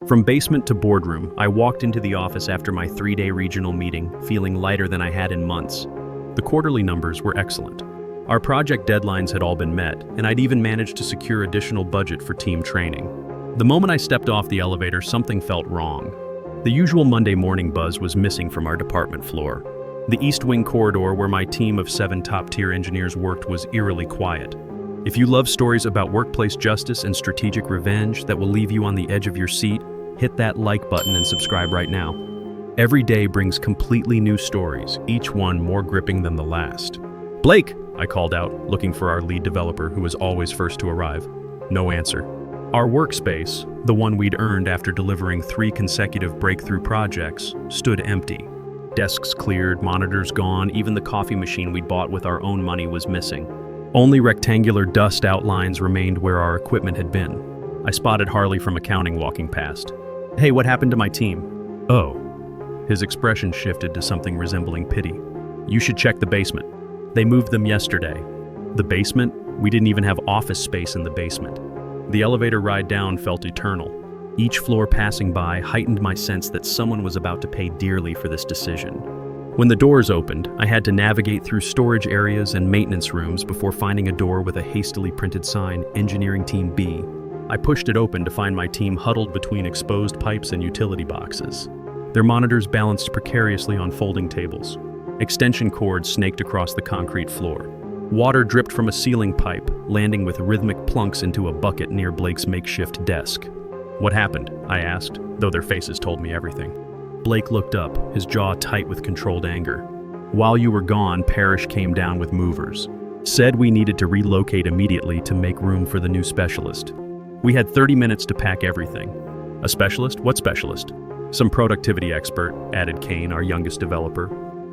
From basement to boardroom, I walked into the office after my 3-day regional meeting, feeling lighter than I had in months. The quarterly numbers were excellent. Our project deadlines had all been met, and I'd even managed to secure additional budget for team training. The moment I stepped off the elevator, something felt wrong. The usual Monday morning buzz was missing from our department floor. The East Wing corridor where my team of 7 top-tier engineers worked was eerily quiet. If you love stories about workplace justice and strategic revenge that will leave you on the edge of your seat, hit that like button and subscribe right now. Every day brings completely new stories, each one more gripping than the last. "Blake!" I called out, looking for our lead developer who was always first to arrive. No answer. Our workspace, the one we'd earned after delivering 3 consecutive breakthrough projects, stood empty. Desks cleared, monitors gone, even the coffee machine we'd bought with our own money was missing. Only rectangular dust outlines remained where our equipment had been. I spotted Harley from accounting walking past. "Hey, what happened to my team?" "Oh." His expression shifted to something resembling pity. "You should check the basement. They moved them yesterday." The basement? We didn't even have office space in the basement. The elevator ride down felt eternal. Each floor passing by heightened my sense that someone was about to pay dearly for this decision. When the doors opened, I had to navigate through storage areas and maintenance rooms before finding a door with a hastily printed sign, Engineering Team B. I pushed it open to find my team huddled between exposed pipes and utility boxes. Their monitors balanced precariously on folding tables. Extension cords snaked across the concrete floor. Water dripped from a ceiling pipe, landing with rhythmic plunks into a bucket near Blake's makeshift desk. "What happened?" I asked, though their faces told me everything. Blake looked up, his jaw tight with controlled anger. "While you were gone, Parrish came down with movers. Said we needed to relocate immediately to make room for the new specialist. We had 30 minutes to pack everything." "A specialist? What specialist?" "Some productivity expert," added Kane, our youngest developer.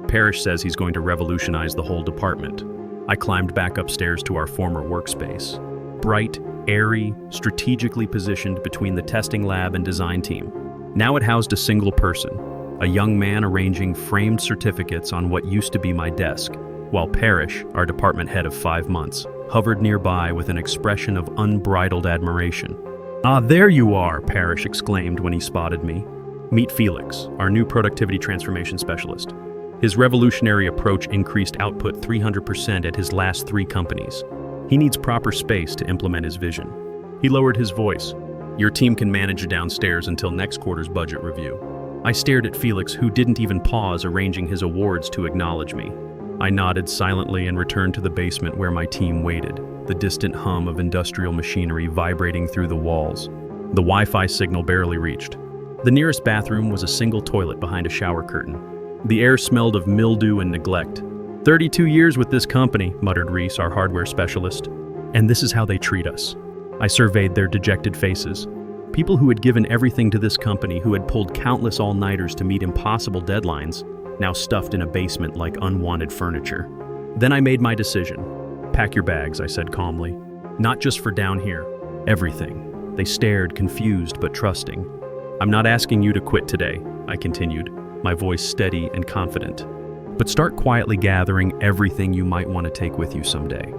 "Parrish says he's going to revolutionize the whole department." I climbed back upstairs to our former workspace. Bright, airy, strategically positioned between the testing lab and design team. Now it housed a single person, a young man arranging framed certificates on what used to be my desk, while Parrish, our department head of 5 months, hovered nearby with an expression of unbridled admiration. "Ah, there you are," Parrish exclaimed when he spotted me. "Meet Felix, our new productivity transformation specialist. His revolutionary approach increased output 300% at his last 3 companies. He needs proper space to implement his vision." He lowered his voice. "Your team can manage downstairs until next quarter's budget review." I stared at Felix, who didn't even pause arranging his awards to acknowledge me. I nodded silently and returned to the basement where my team waited, the distant hum of industrial machinery vibrating through the walls. The Wi-Fi signal barely reached. The nearest bathroom was a single toilet behind a shower curtain. The air smelled of mildew and neglect. 32 years with this company," muttered Reese, our hardware specialist. "And this is how they treat us." I surveyed their dejected faces. People who had given everything to this company, who had pulled countless all-nighters to meet impossible deadlines, now stuffed in a basement like unwanted furniture. Then I made my decision. "Pack your bags," I said calmly. "Not just for down here. Everything." They stared, confused but trusting. "I'm not asking you to quit today," I continued, my voice steady and confident. "But start quietly gathering everything you might want to take with you someday.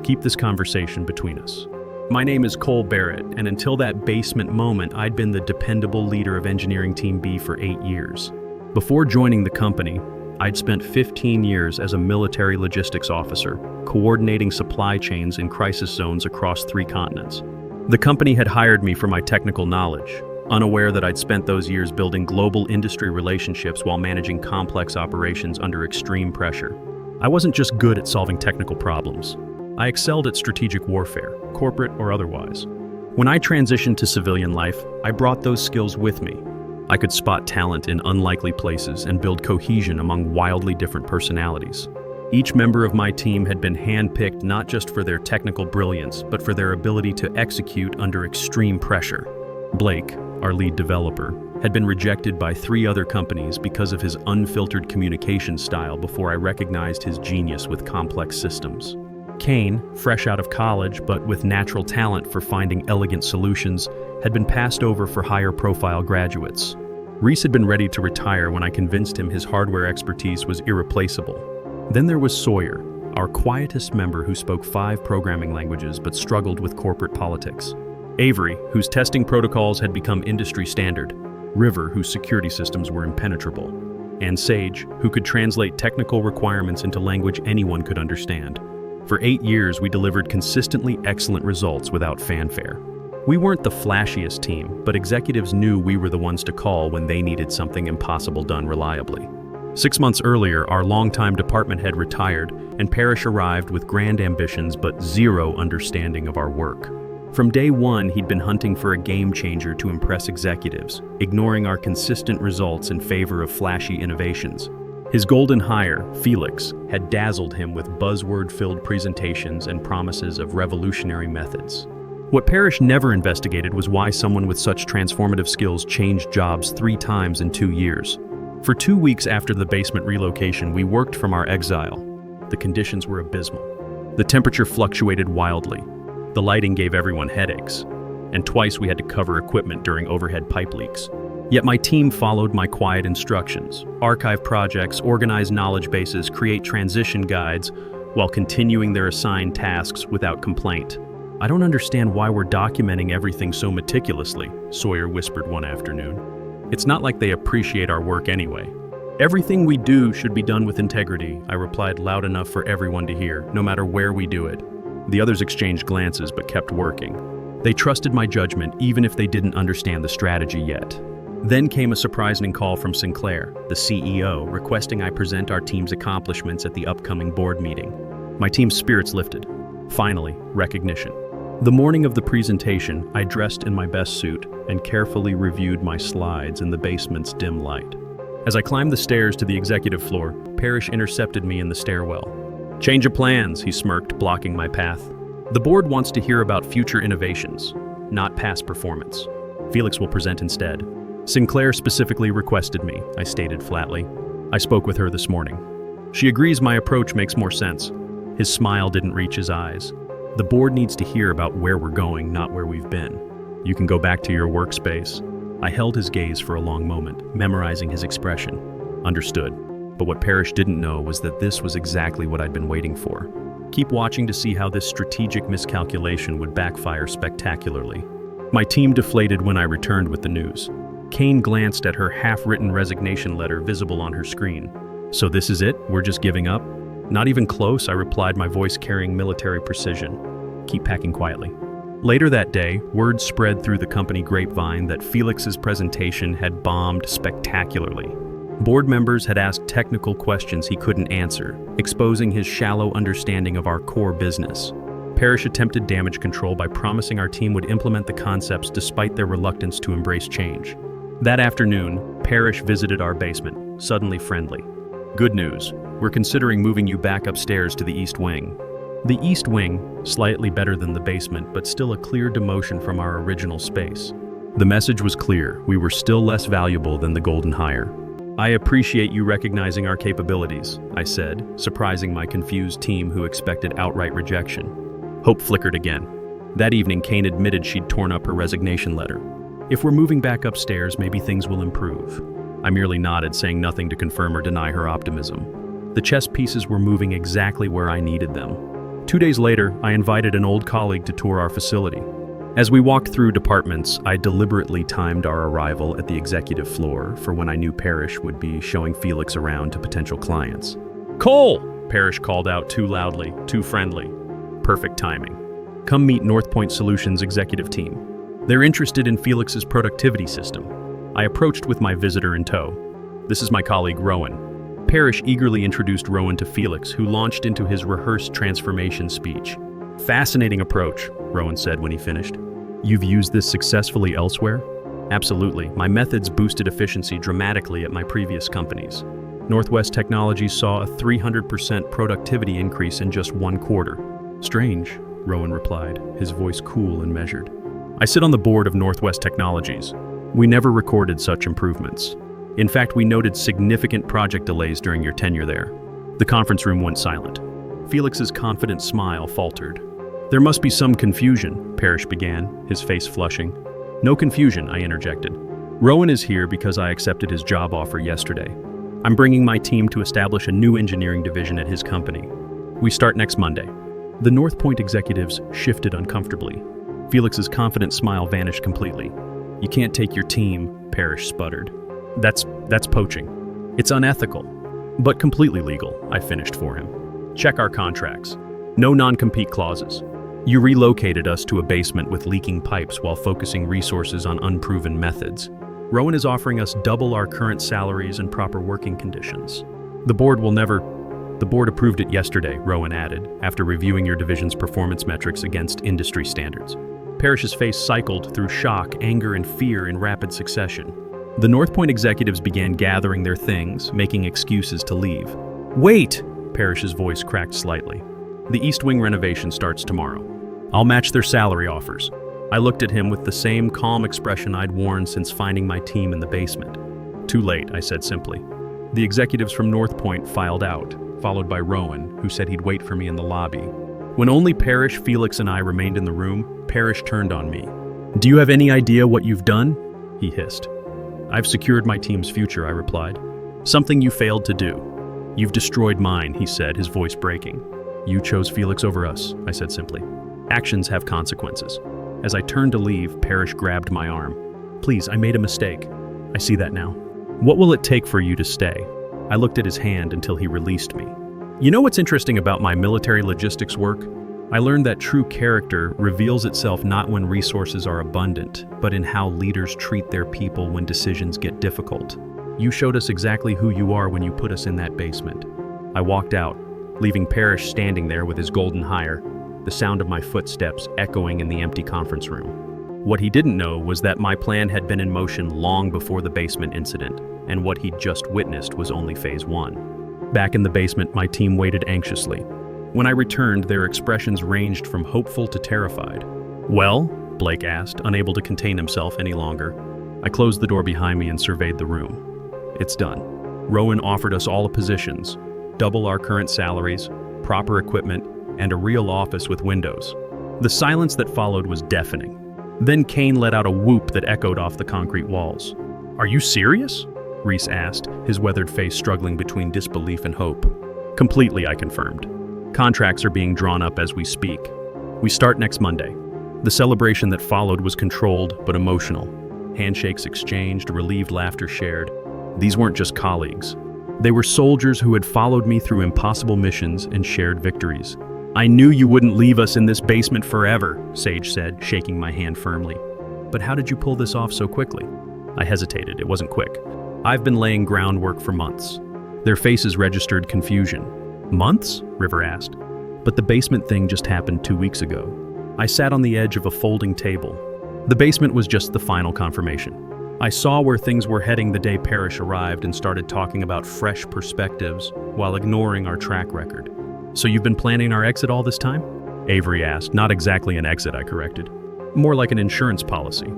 Keep this conversation between us. My name is Cole Barrett, and until that basement moment, I'd been the dependable leader of Engineering Team B for 8 years. Before joining the company, I'd spent 15 years as a military logistics officer, coordinating supply chains in crisis zones across 3 continents. The company had hired me for my technical knowledge, unaware that I'd spent those years building global industry relationships while managing complex operations under extreme pressure. I wasn't just good at solving technical problems. I excelled at strategic warfare, corporate or otherwise. When I transitioned to civilian life, I brought those skills with me. I could spot talent in unlikely places and build cohesion among wildly different personalities. Each member of my team had been handpicked not just for their technical brilliance, but for their ability to execute under extreme pressure. Blake, our lead developer, had been rejected by 3 other companies because of his unfiltered communication style before I recognized his genius with complex systems. Kane, fresh out of college but with natural talent for finding elegant solutions, had been passed over for higher-profile graduates. Reese had been ready to retire when I convinced him his hardware expertise was irreplaceable. Then there was Sawyer, our quietest member who spoke 5 programming languages but struggled with corporate politics. Avery, whose testing protocols had become industry standard. River, whose security systems were impenetrable. And Sage, who could translate technical requirements into language anyone could understand. For 8 years, we delivered consistently excellent results without fanfare. We weren't the flashiest team, but executives knew we were the ones to call when they needed something impossible done reliably. 6 months earlier, our longtime department head retired, and Parrish arrived with grand ambitions but zero understanding of our work. From day one, he'd been hunting for a game changer to impress executives, ignoring our consistent results in favor of flashy innovations. His golden hire, Felix, had dazzled him with buzzword-filled presentations and promises of revolutionary methods. What Parrish never investigated was why someone with such transformative skills changed jobs 3 times in 2 years. For 2 weeks after the basement relocation, we worked from our exile. The conditions were abysmal. The temperature fluctuated wildly. The lighting gave everyone headaches. And twice we had to cover equipment during overhead pipe leaks. Yet my team followed my quiet instructions: archive projects, organize knowledge bases, create transition guides, while continuing their assigned tasks without complaint. "I don't understand why we're documenting everything so meticulously," Sawyer whispered one afternoon. "It's not like they appreciate our work anyway." "Everything we do should be done with integrity," I replied loud enough for everyone to hear, no matter where we do it. The others exchanged glances but kept working. They trusted my judgment even if they didn't understand the strategy yet. Then came a surprising call from Sinclair, the CEO, requesting I present our team's accomplishments at the upcoming board meeting. My team's spirits lifted. Finally, recognition. The morning of the presentation, I dressed in my best suit and carefully reviewed my slides in the basement's dim light. As I climbed the stairs to the executive floor, Parrish intercepted me in the stairwell. "Change of plans," he smirked, blocking my path. "The board wants to hear about future innovations, not past performance. Felix will present instead." "Sinclair specifically requested me," I stated flatly. "I spoke with her this morning. She agrees my approach makes more sense." His smile didn't reach his eyes. "The board needs to hear about where we're going, not where we've been. You can go back to your workspace." I held his gaze for a long moment, memorizing his expression. Understood. But what Parrish didn't know was that this was exactly what I'd been waiting for. Keep watching to see how this strategic miscalculation would backfire spectacularly. My team deflated when I returned with the news. Kane glanced at her half-written resignation letter visible on her screen. "So this is it? We're just giving up?" "Not even close," I replied, my voice carrying military precision. "Keep packing quietly." Later that day, word spread through the company Grapevine that Felix's presentation had bombed spectacularly. Board members had asked technical questions he couldn't answer, exposing his shallow understanding of our core business. Parrish attempted damage control by promising our team would implement the concepts despite their reluctance to embrace change. That afternoon, Parrish visited our basement, suddenly friendly. "Good news. We're considering moving you back upstairs to the East Wing." The East Wing, slightly better than the basement, but still a clear demotion from our original space. The message was clear: we were still less valuable than the golden hire. "I appreciate you recognizing our capabilities," I said, surprising my confused team who expected outright rejection. Hope flickered again. That evening, Kane admitted she'd torn up her resignation letter. "If we're moving back upstairs, maybe things will improve." I merely nodded, saying nothing to confirm or deny her optimism. The chess pieces were moving exactly where I needed them. 2 days later, I invited an old colleague to tour our facility. As we walked through departments, I deliberately timed our arrival at the executive floor for when I knew Parrish would be showing Felix around to potential clients. "Cole!" Parrish called out too loudly, too friendly. Perfect timing. "Come meet North Point Solutions' executive team. They're interested in Felix's productivity system." I approached with my visitor in tow. "This is my colleague, Rowan." Parrish eagerly introduced Rowan to Felix, who launched into his rehearsed transformation speech. "Fascinating approach," Rowan said when he finished. "You've used this successfully elsewhere?" "Absolutely. My methods boosted efficiency dramatically at my previous companies. Northwest Technologies saw a 300% productivity increase in just 1 quarter. "Strange," Rowan replied, his voice cool and measured. "I sit on the board of Northwest Technologies. We never recorded such improvements. In fact, we noted significant project delays during your tenure there." The conference room went silent. Felix's confident smile faltered. "There must be some confusion," Parrish began, his face flushing. "No confusion," I interjected. "Rowan is here because I accepted his job offer yesterday. I'm bringing my team to establish a new engineering division at his company. We start next Monday." The North Point executives shifted uncomfortably. Felix's confident smile vanished completely. "You can't take your team," Parrish sputtered. That's poaching. It's unethical, but completely legal," I finished for him. "Check our contracts. No non-compete clauses. You relocated us to a basement with leaking pipes while focusing resources on unproven methods. Rowan is offering us double our current salaries and proper working conditions. The board approved it yesterday," Rowan added, "after reviewing your division's performance metrics against industry standards." Parrish's face cycled through shock, anger, and fear in rapid succession. The North Point executives began gathering their things, making excuses to leave. "Wait!" Parrish's voice cracked slightly. "The East Wing renovation starts tomorrow. I'll match their salary offers." I looked at him with the same calm expression I'd worn since finding my team in the basement. "Too late," I said simply. The executives from North Point filed out, followed by Rowan, who said he'd wait for me in the lobby. When only Parrish, Felix, and I remained in the room, Parrish turned on me. "Do you have any idea what you've done?" he hissed. "I've secured my team's future," I replied. "Something you failed to do." "You've destroyed mine," he said, his voice breaking. "You chose Felix over us," I said simply. "Actions have consequences." As I turned to leave, Parrish grabbed my arm. "Please, I made a mistake. I see that now. What will it take for you to stay?" I looked at his hand until he released me. "You know what's interesting about my military logistics work? I learned that true character reveals itself not when resources are abundant, but in how leaders treat their people when decisions get difficult. You showed us exactly who you are when you put us in that basement." I walked out, leaving Parrish standing there with his golden hire, the sound of my footsteps echoing in the empty conference room. What he didn't know was that my plan had been in motion long before the basement incident, and what he'd just witnessed was only phase 1. Back in the basement, my team waited anxiously. When I returned, their expressions ranged from hopeful to terrified. "Well?" Blake asked, unable to contain himself any longer. I closed the door behind me and surveyed the room. "It's done. Rowan offered us all the positions, double our current salaries, proper equipment, and a real office with windows." The silence that followed was deafening. Then Kane let out a whoop that echoed off the concrete walls. "Are you serious?" Reese asked, his weathered face struggling between disbelief and hope. "Completely," I confirmed. "Contracts are being drawn up as we speak. We start next Monday." The celebration that followed was controlled but emotional. Handshakes exchanged, relieved laughter shared. These weren't just colleagues. They were soldiers who had followed me through impossible missions and shared victories. "I knew you wouldn't leave us in this basement forever," Sage said, shaking my hand firmly. "But how did you pull this off so quickly?" I hesitated. It wasn't quick. "I've been laying groundwork for months." Their faces registered confusion. "Months?" River asked. "But the basement thing just happened 2 weeks ago." I sat on the edge of a folding table. The basement was just the final confirmation. I saw where things were heading the day Parrish arrived and started talking about fresh perspectives while ignoring our track record. "So you've been planning our exit all this time?" Avery asked. "Not exactly an exit," I corrected. "More like an insurance policy."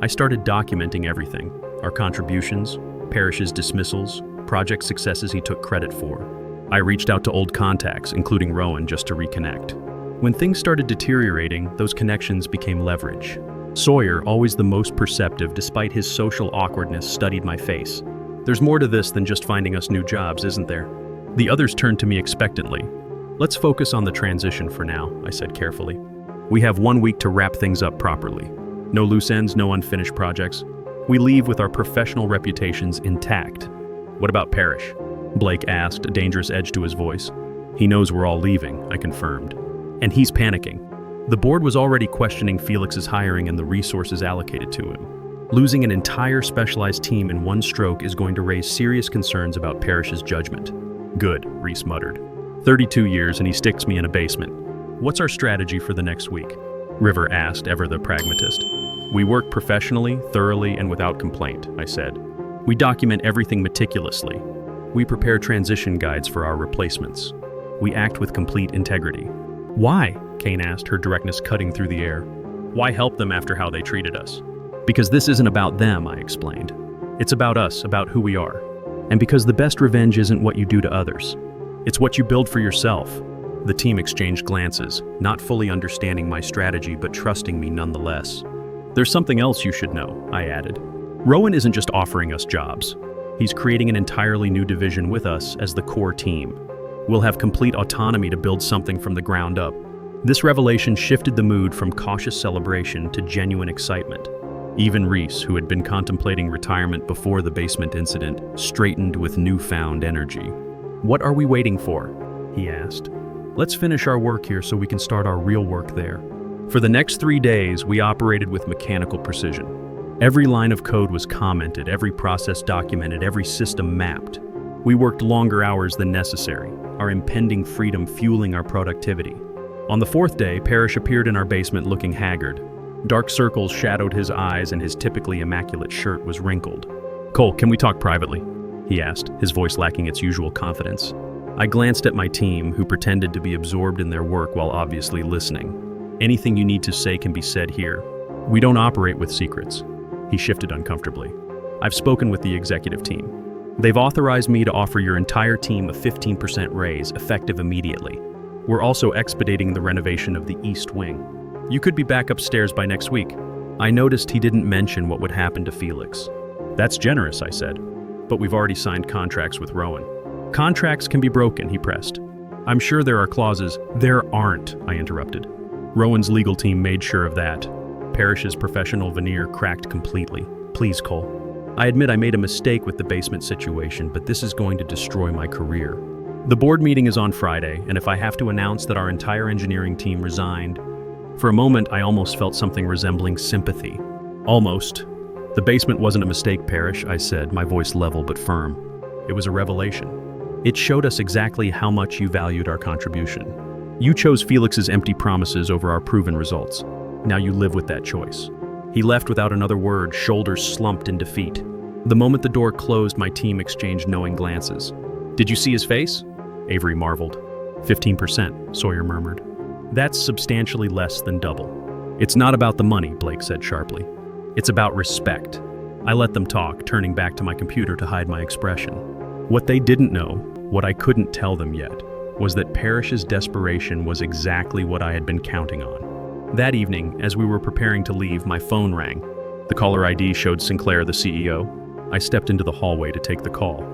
I started documenting everything. Our contributions, Parrish's dismissals, project successes he took credit for. I reached out to old contacts, including Rowan, just to reconnect. When things started deteriorating, those connections became leverage. Sawyer, always the most perceptive despite his social awkwardness, studied my face. "There's more to this than just finding us new jobs, isn't there?" The others turned to me expectantly. "Let's focus on the transition for now," I said carefully. "We have 1 week to wrap things up properly. No loose ends, no unfinished projects. We leave with our professional reputations intact." "What about Parrish?" Blake asked, a dangerous edge to his voice. "He knows we're all leaving," I confirmed. "And he's panicking." The board was already questioning Felix's hiring and the resources allocated to him. Losing an entire specialized team in one stroke is going to raise serious concerns about Parrish's judgment. "Good," Reese muttered. 32 years and he sticks me in a basement. "What's our strategy for the next week?" River asked, ever the pragmatist. "We work professionally, thoroughly, and without complaint," I said. "We document everything meticulously. We prepare transition guides for our replacements. We act with complete integrity." "Why?" Kane asked, her directness cutting through the air. "Why help them after how they treated us?" "Because this isn't about them," I explained. "It's about us, about who we are. And because the best revenge isn't what you do to others. It's what you build for yourself." The team exchanged glances, not fully understanding my strategy but trusting me nonetheless. "There's something else you should know," I added. "Rowan isn't just offering us jobs. He's creating an entirely new division with us as the core team. We'll have complete autonomy to build something from the ground up. This revelation shifted the mood from cautious celebration to genuine excitement. Even Reese, who had been contemplating retirement before the basement incident, straightened with newfound energy. "What are we waiting for?" he asked. "Let's finish our work here so we can start our real work there." For the next 3 days, we operated with mechanical precision. Every line of code was commented, every process documented, every system mapped. We worked longer hours than necessary, our impending freedom fueling our productivity. On the 4th day, Parrish appeared in our basement looking haggard. Dark circles shadowed his eyes and his typically immaculate shirt was wrinkled. "Cole, can we talk privately?" he asked, his voice lacking its usual confidence. I glanced at my team, who pretended to be absorbed in their work while obviously listening. "Anything you need to say can be said here. We don't operate with secrets." He shifted uncomfortably. "I've spoken with the executive team. They've authorized me to offer your entire team a 15% raise, effective immediately. We're also expediting the renovation of the East Wing. You could be back upstairs by next week." I noticed he didn't mention what would happen to Felix. "That's generous," I said, "but we've already signed contracts with Rowan." "Contracts can be broken," he pressed. "I'm sure there are clauses." "There aren't," I interrupted. Rowan's legal team made sure of that. Parrish's professional veneer cracked completely. "Please, Cole. I admit I made a mistake with the basement situation, but this is going to destroy my career. The board meeting is on Friday, and if I have to announce that our entire engineering team resigned..." For a moment, I almost felt something resembling sympathy. "Almost. The basement wasn't a mistake, Parrish," I said, my voice level but firm. "It was a revelation. It showed us exactly how much you valued our contribution. You chose Felix's empty promises over our proven results. Now you live with that choice." He left without another word, shoulders slumped in defeat. The moment the door closed, my team exchanged knowing glances. "Did you see his face?" Avery marveled. 15%, Sawyer murmured. "That's substantially less than double." "It's not about the money," Blake said sharply. "It's about respect." I let them talk, turning back to my computer to hide my expression. What they didn't know, what I couldn't tell them yet, was that Parrish's desperation was exactly what I had been counting on. That evening, as we were preparing to leave, my phone rang. The caller ID showed Sinclair, the CEO. I stepped into the hallway to take the call.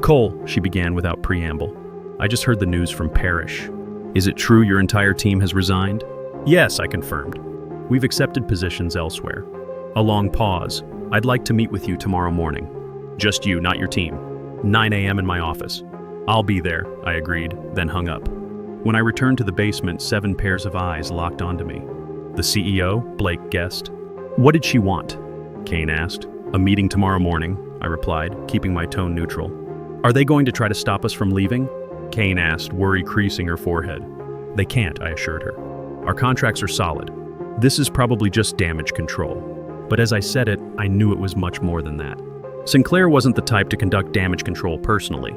"Cole," she began without preamble. "I just heard the news from Parrish. Is it true your entire team has resigned?" "Yes," I confirmed. "We've accepted positions elsewhere." A long pause. "I'd like to meet with you tomorrow morning." "Just you, not your team." 9 a.m. in my office. "I'll be there," I agreed, then hung up. When I returned to the basement, 7 pairs of eyes locked onto me. "The CEO?" Blake guessed. "What did she want?" Kane asked. "A meeting tomorrow morning," I replied, keeping my tone neutral. "Are they going to try to stop us from leaving?" Kane asked, worry creasing her forehead. "They can't," I assured her. "Our contracts are solid. This is probably just damage control." But as I said it, I knew it was much more than that. Sinclair wasn't the type to conduct damage control personally.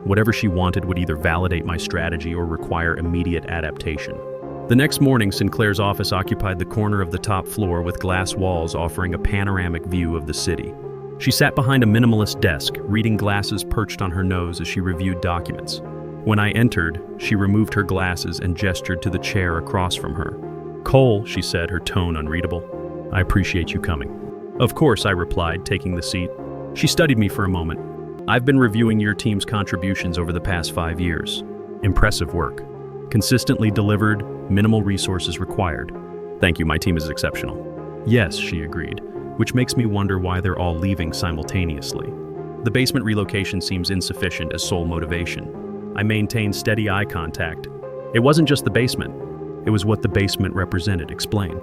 Whatever she wanted would either validate my strategy or require immediate adaptation. The next morning, Sinclair's office occupied the corner of the top floor with glass walls offering a panoramic view of the city. She sat behind a minimalist desk, reading glasses perched on her nose as she reviewed documents. When I entered, she removed her glasses and gestured to the chair across from her. "Cole," she said, her tone unreadable. "I appreciate you coming." "Of course," I replied, taking the seat. She studied me for a moment. "I've been reviewing your team's contributions over the past 5 years. Impressive work. Consistently delivered, minimal resources required. Thank you, my team is exceptional." "Yes," she agreed, which makes me wonder why they're all leaving simultaneously. The basement relocation seems insufficient as sole motivation. I maintained steady eye contact. It wasn't just the basement. It was what the basement represented. Explain.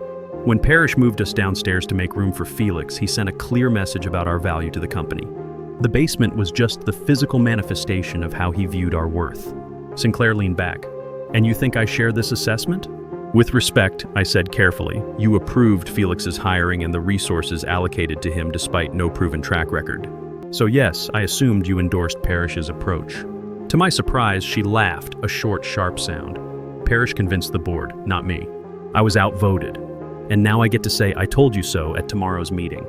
When Parrish moved us downstairs to make room for Felix, he sent a clear message about our value to the company. The basement was just the physical manifestation of how he viewed our worth. Sinclair leaned back. "And you think I share this assessment?" "With respect," I said carefully, "you approved Felix's hiring and the resources allocated to him despite no proven track record. So yes, I assumed you endorsed Parrish's approach." To my surprise, she laughed, a short, sharp sound. "Parrish convinced the board, not me. I was outvoted. And now I get to say I told you so at tomorrow's meeting."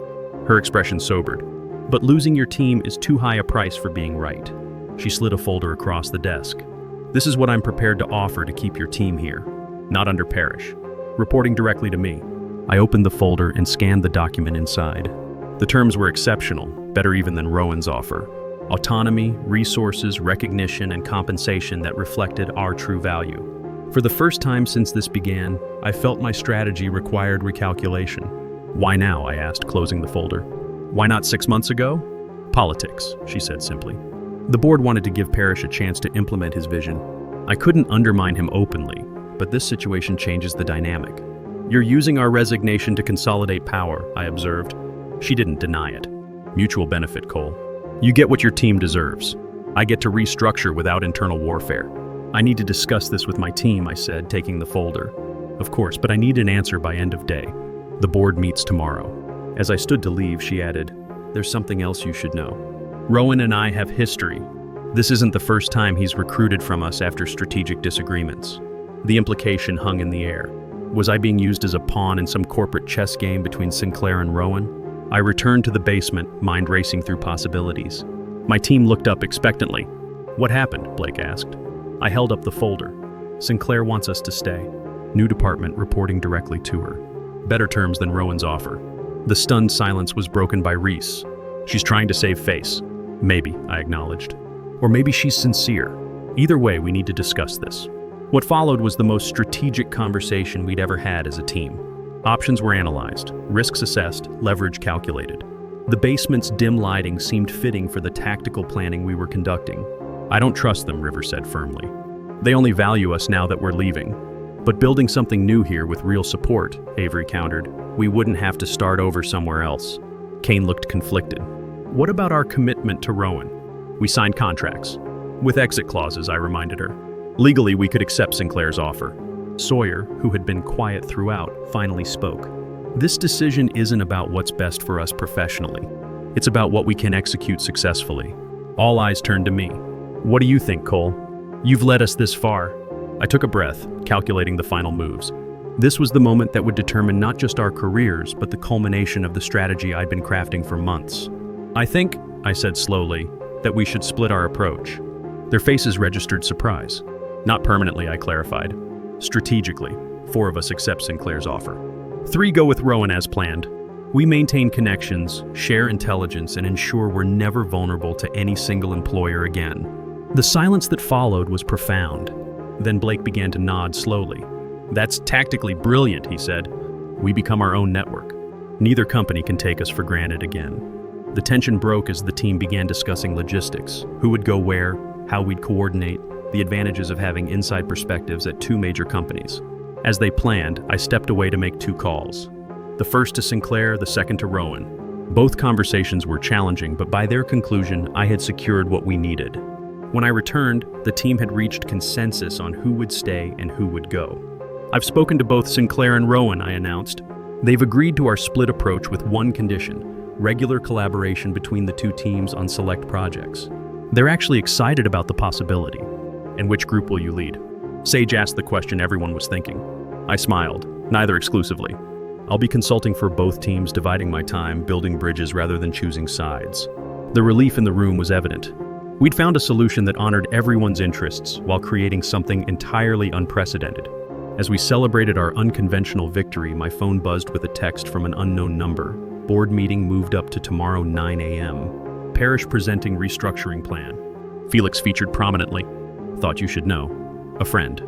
Her expression sobered. "But losing your team is too high a price for being right." She slid a folder across the desk. "This is what I'm prepared to offer to keep your team here. Not under Parrish. Reporting directly to me." I opened the folder and scanned the document inside. The terms were exceptional, better even than Rowan's offer. Autonomy, resources, recognition, and compensation that reflected our true value. For the first time since this began, I felt my strategy required recalculation. Why now? I asked, closing the folder. Why not 6 months ago? Politics, she said simply. The board wanted to give Parrish a chance to implement his vision. I couldn't undermine him openly, but this situation changes the dynamic. You're using our resignation to consolidate power, I observed. She didn't deny it. Mutual benefit, Cole. You get what your team deserves. I get to restructure without internal warfare. I need to discuss this with my team, I said, taking the folder. Of course, but I need an answer by end of day. The board meets tomorrow. As I stood to leave, she added, there's something else you should know. Rowan and I have history. This isn't the first time he's recruited from us after strategic disagreements. The implication hung in the air. Was I being used as a pawn in some corporate chess game between Sinclair and Rowan? I returned to the basement, mind racing through possibilities. My team looked up expectantly. What happened? Blake asked. I held up the folder. Sinclair wants us to stay. New department reporting directly to her. Better terms than Rowan's offer. The stunned silence was broken by Reese. She's trying to save face. Maybe, I acknowledged. Or maybe she's sincere. Either way, we need to discuss this. What followed was the most strategic conversation we'd ever had as a team. Options were analyzed, risks assessed, leverage calculated. The basement's dim lighting seemed fitting for the tactical planning we were conducting. I don't trust them, River said firmly. They only value us now that we're leaving. But building something new here with real support, Avery countered, we wouldn't have to start over somewhere else. Kane looked conflicted. What about our commitment to Rowan? We signed contracts. With exit clauses, I reminded her. Legally, we could accept Sinclair's offer. Sawyer, who had been quiet throughout, finally spoke. This decision isn't about what's best for us professionally. It's about what we can execute successfully. All eyes turned to me. What do you think, Cole? You've led us this far. I took a breath, calculating the final moves. This was the moment that would determine not just our careers, but the culmination of the strategy I'd been crafting for months. I think, I said slowly, that we should split our approach. Their faces registered surprise. Not permanently, I clarified. Strategically, 4 of us accept Sinclair's offer. 3 go with Rowan as planned. We maintain connections, share intelligence, and ensure we're never vulnerable to any single employer again. The silence that followed was profound. Then Blake began to nod slowly. That's tactically brilliant, he said. We become our own network. Neither company can take us for granted again. The tension broke as the team began discussing logistics, who would go where, how we'd coordinate, the advantages of having inside perspectives at 2 major companies. As they planned, I stepped away to make 2 calls. The first to Sinclair, the second to Rowan. Both conversations were challenging, but by their conclusion, I had secured what we needed. When I returned, the team had reached consensus on who would stay and who would go. I've spoken to both Sinclair and Rowan, I announced. They've agreed to our split approach with one condition: regular collaboration between the 2 teams on select projects. They're actually excited about the possibility. And which group will you lead? Sage asked the question everyone was thinking. I smiled, neither exclusively. I'll be consulting for both teams, dividing my time, building bridges rather than choosing sides. The relief in the room was evident. We'd found a solution that honored everyone's interests while creating something entirely unprecedented. As we celebrated our unconventional victory, my phone buzzed with a text from an unknown number. Board meeting moved up to tomorrow 9 a.m. Parrish presenting restructuring plan. Felix featured prominently. Thought you should know. A friend.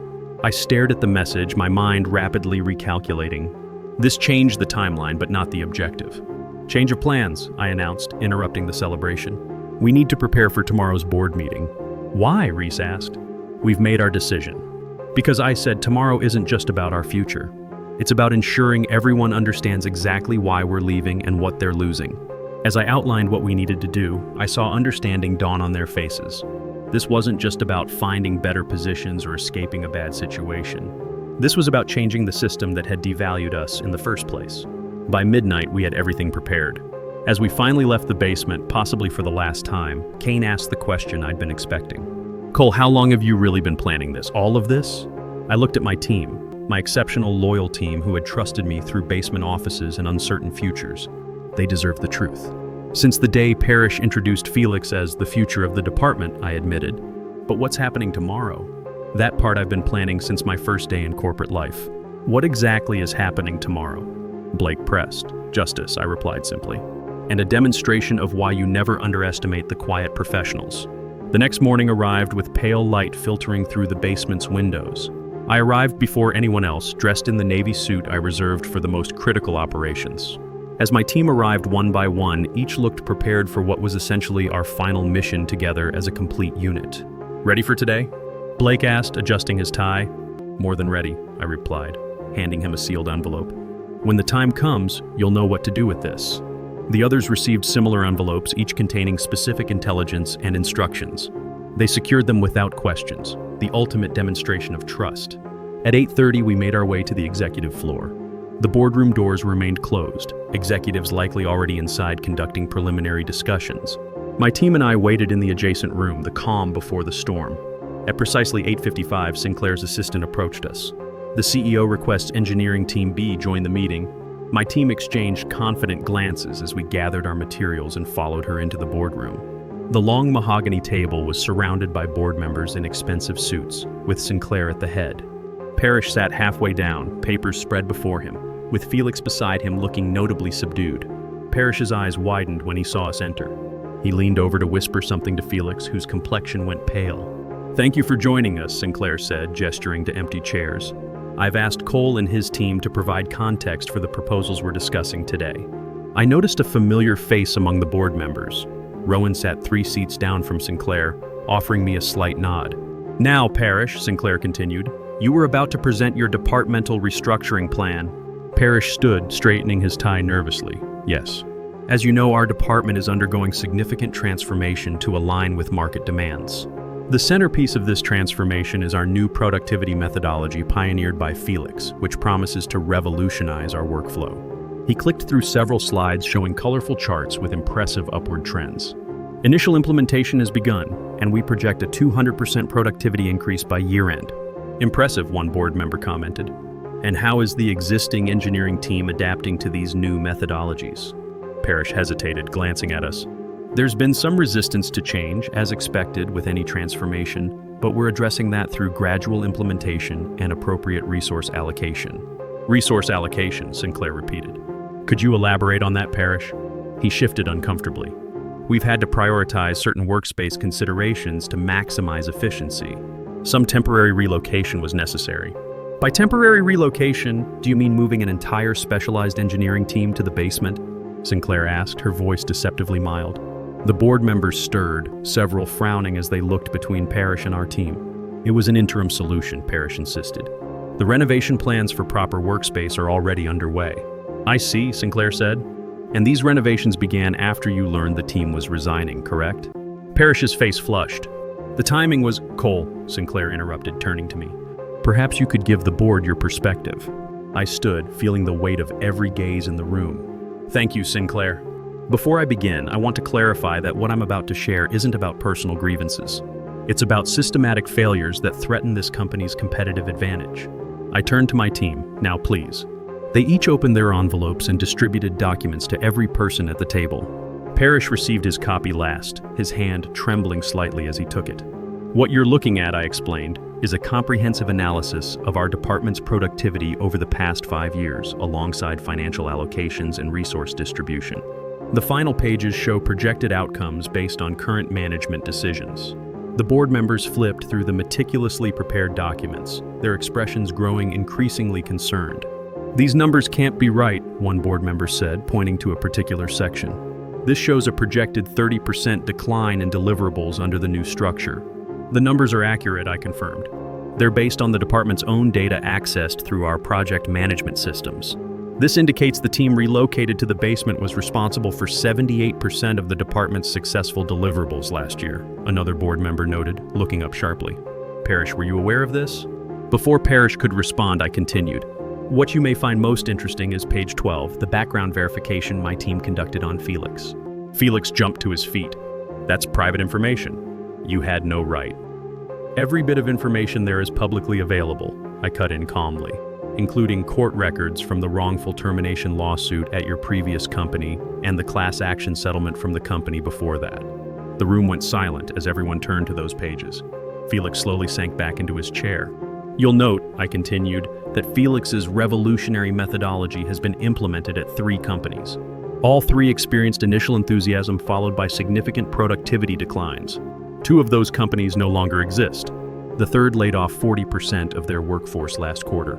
I stared at the message, my mind rapidly recalculating. This changed the timeline, but not the objective. Change of plans, I announced, interrupting the celebration. We need to prepare for tomorrow's board meeting. Why? Reese asked. We've made our decision. Because I said tomorrow isn't just about our future. It's about ensuring everyone understands exactly why we're leaving and what they're losing. As I outlined what we needed to do, I saw understanding dawn on their faces. This wasn't just about finding better positions or escaping a bad situation. This was about changing the system that had devalued us in the first place. By midnight, we had everything prepared. As we finally left the basement, possibly for the last time, Kane asked the question I'd been expecting. Cole, how long have you really been planning this? All of this? I looked at my team, my exceptional loyal team who had trusted me through basement offices and uncertain futures. They deserve the truth. Since the day Parrish introduced Felix as the future of the department, I admitted. But what's happening tomorrow? That part I've been planning since my first day in corporate life. What exactly is happening tomorrow? Blake pressed. Justice, I replied simply. And a demonstration of why you never underestimate the quiet professionals. The next morning arrived with pale light filtering through the basement's windows. I arrived before anyone else, dressed in the Navy suit I reserved for the most critical operations. As my team arrived one by one, each looked prepared for what was essentially our final mission together as a complete unit. "Ready for today?" Blake asked, adjusting his tie. "More than ready," I replied, handing him a sealed envelope. "When the time comes, you'll know what to do with this." The others received similar envelopes, each containing specific intelligence and instructions. They secured them without questions, the ultimate demonstration of trust. At 8:30, we made our way to the executive floor. The boardroom doors remained closed, executives likely already inside conducting preliminary discussions. My team and I waited in the adjacent room, the calm before the storm. At precisely 8:55, Sinclair's assistant approached us. The CEO requests Engineering Team B join the meeting. My team exchanged confident glances as we gathered our materials and followed her into the boardroom. The long mahogany table was surrounded by board members in expensive suits, with Sinclair at the head. Parrish sat halfway down, papers spread before him, with Felix beside him looking notably subdued. Parrish's eyes widened when he saw us enter. He leaned over to whisper something to Felix, whose complexion went pale. "Thank you for joining us," Sinclair said, gesturing to empty chairs. "I've asked Cole and his team to provide context for the proposals we're discussing today." I noticed a familiar face among the board members. Rowan sat 3 seats down from Sinclair, offering me a slight nod. "Now, Parrish," Sinclair continued, "you were about to present your departmental restructuring plan." Parrish stood, straightening his tie nervously. "Yes. As you know, our department is undergoing significant transformation to align with market demands. The centerpiece of this transformation is our new productivity methodology pioneered by Felix, which promises to revolutionize our workflow." He clicked through several slides showing colorful charts with impressive upward trends. "Initial implementation has begun, and we project a 200% productivity increase by year-end." "Impressive," one board member commented. "And how is the existing engineering team adapting to these new methodologies?" Parrish hesitated, glancing at us. "There's been some resistance to change, as expected with any transformation, but we're addressing that through gradual implementation and appropriate resource allocation." "Resource allocation," Sinclair repeated. "Could you elaborate on that, Parrish?" He shifted uncomfortably. "We've had to prioritize certain workspace considerations to maximize efficiency. Some temporary relocation was necessary." "By temporary relocation, do you mean moving an entire specialized engineering team to the basement?" Sinclair asked, her voice deceptively mild. The board members stirred, several frowning as they looked between Parrish and our team. "It was an interim solution," Parrish insisted. "The renovation plans for proper workspace are already underway." "I see," Sinclair said. "And these renovations began after you learned the team was resigning, correct?" Parrish's face flushed. "The timing was—" "Cole," Sinclair interrupted, turning to me. "Perhaps you could give the board your perspective." I stood, feeling the weight of every gaze in the room. "Thank you, Sinclair. Before I begin, I want to clarify that what I'm about to share isn't about personal grievances. It's about systematic failures that threaten this company's competitive advantage." I turned to my team. "Now, please." They each opened their envelopes and distributed documents to every person at the table. Parrish received his copy last, his hand trembling slightly as he took it. "What you're looking at," I explained, "is a comprehensive analysis of our department's productivity over the past 5 years, alongside financial allocations and resource distribution. The final pages show projected outcomes based on current management decisions." The board members flipped through the meticulously prepared documents, their expressions growing increasingly concerned. "These numbers can't be right," one board member said, pointing to a particular section. "This shows a projected 30% decline in deliverables under the new structure." "The numbers are accurate," I confirmed. "They're based on the department's own data accessed through our project management systems. This indicates the team relocated to the basement was responsible for 78% of the department's successful deliverables last year," another board member noted, looking up sharply. "Parrish, were you aware of this?" Before Parrish could respond, I continued. "What you may find most interesting is page 12, the background verification my team conducted on Felix." Felix jumped to his feet. "That's private information. You had no right." "Every bit of information there is publicly available," I cut in calmly, "including court records from the wrongful termination lawsuit at your previous company and the class action settlement from the company before that." The room went silent as everyone turned to those pages. Felix slowly sank back into his chair. "You'll note," I continued, "that Felix's revolutionary methodology has been implemented at 3 companies. All 3 experienced initial enthusiasm followed by significant productivity declines. 2 of those companies no longer exist. The third laid off 40% of their workforce last quarter.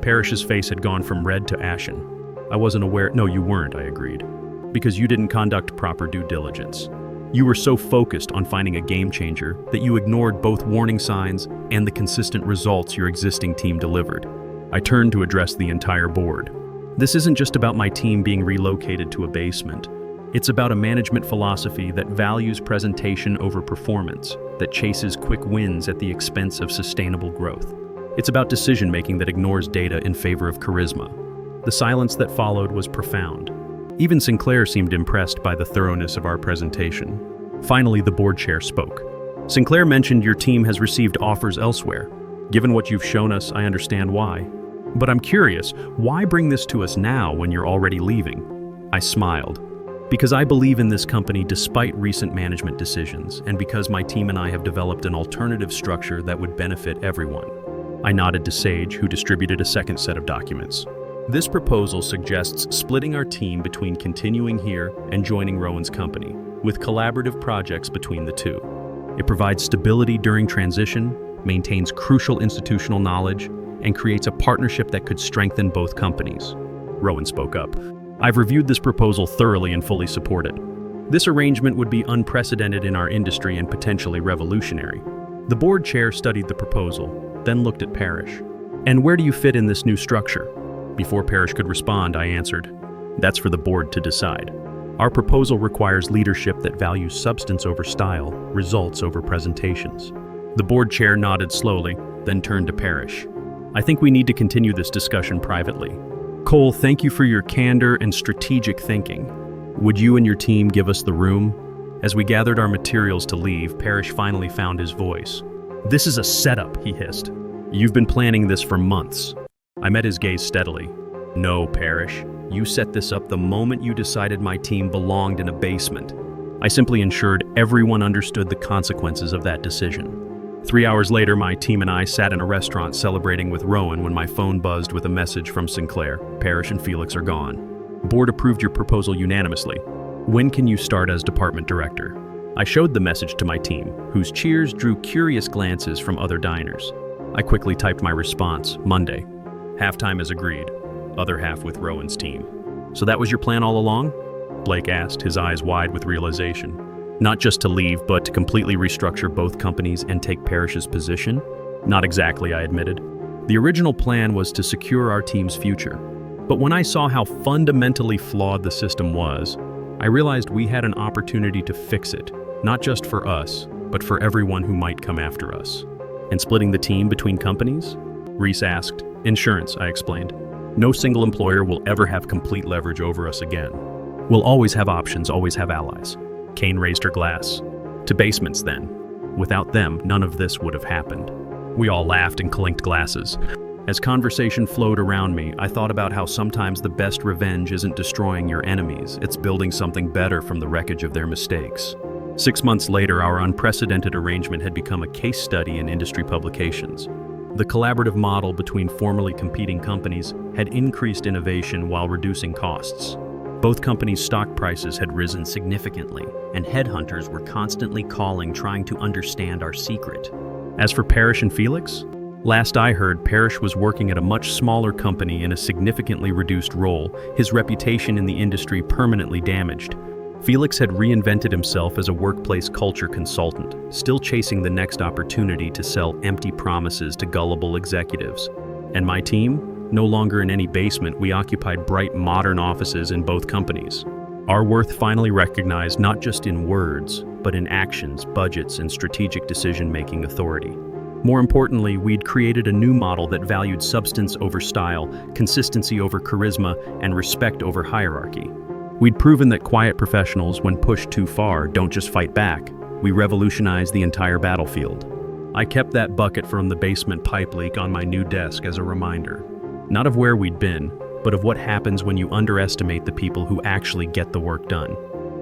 Parrish's face had gone from red to ashen. I wasn't aware. No, you weren't, I agreed. Because you didn't conduct proper due diligence. You were so focused on finding a game changer that you ignored both warning signs and the consistent results your existing team delivered. I turned to address the entire board. This isn't just about my team being relocated to a basement. It's about a management philosophy that values presentation over performance, that chases quick wins at the expense of sustainable growth. It's about decision-making that ignores data in favor of charisma. The silence that followed was profound. Even Sinclair seemed impressed by the thoroughness of our presentation. Finally, the board chair spoke. Sinclair mentioned your team has received offers elsewhere. Given what you've shown us, I understand why. But I'm curious, why bring this to us now when you're already leaving? I smiled. Because I believe in this company despite recent management decisions, and because my team and I have developed an alternative structure that would benefit everyone. I nodded to Sage, who distributed a second set of documents. This proposal suggests splitting our team between continuing here and joining Rowan's company, with collaborative projects between the two. It provides stability during transition, maintains crucial institutional knowledge, and creates a partnership that could strengthen both companies. Rowan spoke up. I've reviewed this proposal thoroughly and fully support it. This arrangement would be unprecedented in our industry and potentially revolutionary. The board chair studied the proposal, then looked at Parrish. And where do you fit in this new structure? Before Parrish could respond, I answered, that's for the board to decide. Our proposal requires leadership that values substance over style, results over presentations. The board chair nodded slowly, then turned to Parrish. I think we need to continue this discussion privately. Cole, thank you for your candor and strategic thinking. Would you and your team give us the room? As we gathered our materials to leave, Parrish finally found his voice. This is a setup, he hissed. You've been planning this for months. I met his gaze steadily. No, Parrish. You set this up the moment you decided my team belonged in a basement. I simply ensured everyone understood the consequences of that decision. 3 hours later, my team and I sat in a restaurant celebrating with Rowan when my phone buzzed with a message from Sinclair. Parrish and Felix are gone. Board approved your proposal unanimously. When can you start as department director? I showed the message to my team, whose cheers drew curious glances from other diners. I quickly typed my response, Monday. Halftime as agreed, other half with Rowan's team. So that was your plan all along? Blake asked, his eyes wide with realization. Not just to leave, but to completely restructure both companies and take Parrish's position? Not exactly, I admitted. The original plan was to secure our team's future. But when I saw how fundamentally flawed the system was, I realized we had an opportunity to fix it, not just for us, but for everyone who might come after us. And splitting the team between companies? Reese asked. Insurance, I explained. No single employer will ever have complete leverage over us again. We'll always have options, always have allies. Kane raised her glass. To basements, then. Without them, none of this would have happened. We all laughed and clinked glasses. As conversation flowed around me, I thought about how sometimes the best revenge isn't destroying your enemies, it's building something better from the wreckage of their mistakes. 6 months later, our unprecedented arrangement had become a case study in industry publications. The collaborative model between formerly competing companies had increased innovation while reducing costs. Both companies' stock prices had risen significantly, and headhunters were constantly calling, trying to understand our secret. As for Parrish and Felix, last I heard, Parrish was working at a much smaller company in a significantly reduced role, his reputation in the industry permanently damaged. Felix had reinvented himself as a workplace culture consultant, still chasing the next opportunity to sell empty promises to gullible executives. And my team? No longer in any basement, we occupied bright, modern offices in both companies. Our worth finally recognized not just in words, but in actions, budgets, and strategic decision-making authority. More importantly, we'd created a new model that valued substance over style, consistency over charisma, and respect over hierarchy. We'd proven that quiet professionals, when pushed too far, don't just fight back. We revolutionized the entire battlefield. I kept that bucket from the basement pipe leak on my new desk as a reminder. Not of where we'd been, but of what happens when you underestimate the people who actually get the work done.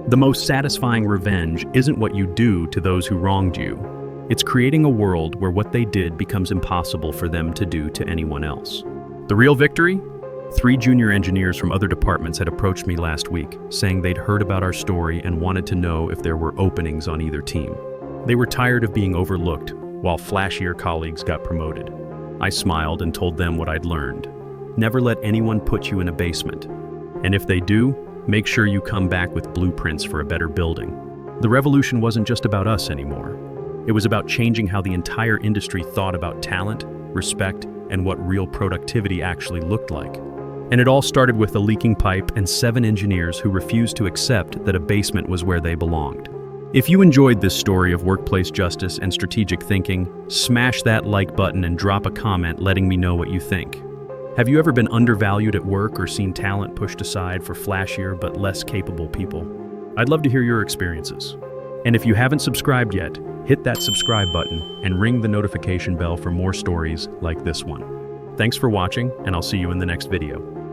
The most satisfying revenge isn't what you do to those who wronged you. It's creating a world where what they did becomes impossible for them to do to anyone else. The real victory? 3 junior engineers from other departments had approached me last week, saying they'd heard about our story and wanted to know if there were openings on either team. They were tired of being overlooked, while flashier colleagues got promoted. I smiled and told them what I'd learned. Never let anyone put you in a basement. And if they do, make sure you come back with blueprints for a better building. The revolution wasn't just about us anymore. It was about changing how the entire industry thought about talent, respect, and what real productivity actually looked like. And it all started with a leaking pipe and 7 engineers who refused to accept that a basement was where they belonged. If you enjoyed this story of workplace justice and strategic thinking, smash that like button and drop a comment letting me know what you think. Have you ever been undervalued at work or seen talent pushed aside for flashier but less capable people? I'd love to hear your experiences. And if you haven't subscribed yet, hit that subscribe button and ring the notification bell for more stories like this one. Thanks for watching, and I'll see you in the next video.